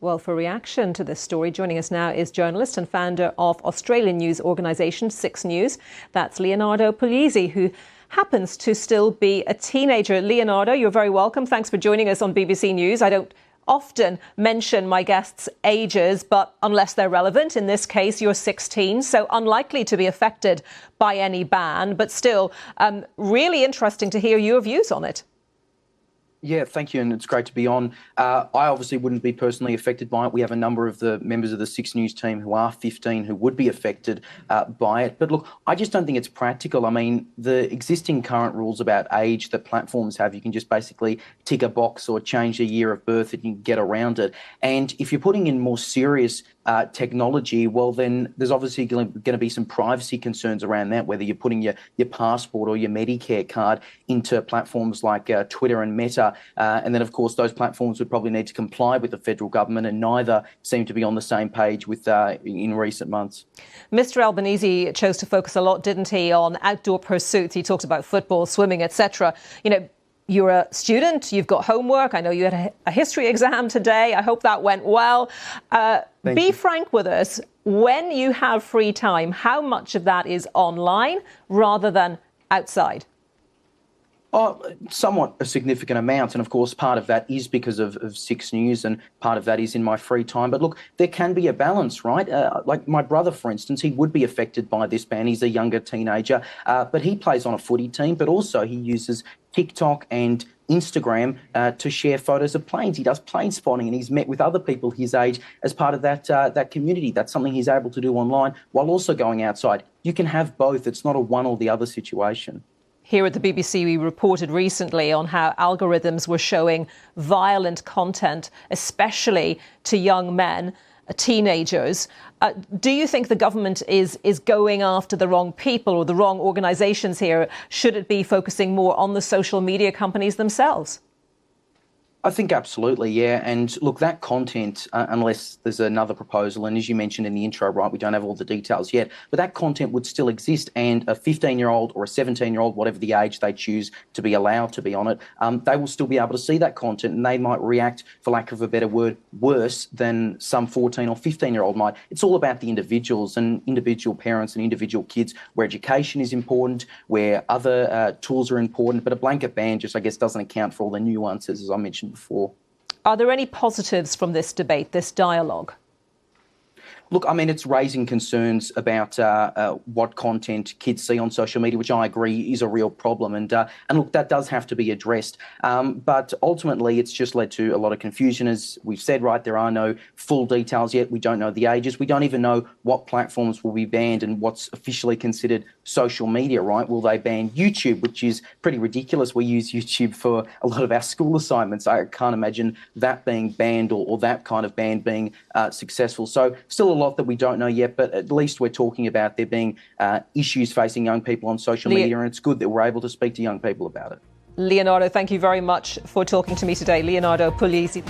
Well, for reaction to this story, joining us now is journalist and founder of Australian news organisation Six News. That's Leonardo Puglisi, who happens to still be a teenager. Leonardo, you're very welcome. Thanks for joining us on BBC News. I don't often mention my guests' ages, but unless they're relevant, in this case, you're 16, so unlikely to be affected by any ban, but still really interesting to hear your views on it. Yeah, thank you, and it's great to be on. I obviously wouldn't be personally affected by it. We have a number of the members of the Six News team who are 15 who would be affected by it. But look, I just don't think it's practical. I mean, the existing current rules about age that platforms have, you can just basically tick a box or change the year of birth and you can get around it. And if you're putting in more serious technology, well, then there's obviously going to be some privacy concerns around that, whether you're putting your passport or your Medicare card into platforms like Twitter and Meta. And then, of course, those platforms would probably need to comply with the federal government, and neither seem to be on the same page with in recent months. Mr. Albanese chose to focus a lot, didn't he, on outdoor pursuits. He talked about football, swimming, etc. You know, you're a student, you've got homework. I know you had a history exam today. I hope that went well. Be frank with us. When you have free time, how much of that is online rather than outside? Somewhat a significant amount. And of course, part of that is because of Six News, and part of that is in my free time. But look, there can be a balance, right? Like my brother, for instance, he would be affected by this ban. He's a younger teenager, but he plays on a footy team, but also he uses TikTok and Instagram to share photos of planes. He does plane spotting, and he's met with other people his age as part of that community. That's something he's able to do online while also going outside. You can have both. It's not a one or the other situation. Here at the BBC, we reported recently on how algorithms were showing violent content, especially to young men, teenagers. Do you think the government is going after the wrong people or the wrong organisations here? Should it be focusing more on the social media companies themselves? I think absolutely, yeah. And look, that content, unless there's another proposal, and as you mentioned in the intro, right, we don't have all the details yet, but that content would still exist, and a 15-year-old or a 17-year-old, whatever the age they choose to be allowed to be on it, they will still be able to see that content, and they might react, for lack of a better word, worse than some 14 or 15-year-old might. It's all about the individuals and individual parents and individual kids, where education is important, where other tools are important, but a blanket ban just, I guess, doesn't account for all the nuances, as I mentioned before. Are there any positives from this debate, this dialogue? Look, I mean, it's raising concerns about what content kids see on social media, which I agree is a real problem. And look, that does have to be addressed. But ultimately, it's just led to a lot of confusion. As we've said, right, there are no full details yet. We don't know the ages. We don't even know what platforms will be banned and what's officially considered social media, right? Will they ban YouTube, which is pretty ridiculous? We use YouTube for a lot of our school assignments. I can't imagine that being banned or that kind of ban being successful. So still a lot that we don't know yet, but at least we're talking about there being issues facing young people on social media, and it's good that we're able to speak to young people about it. Leonardo, thank you very much for talking to me today. Leonardo Puglisi.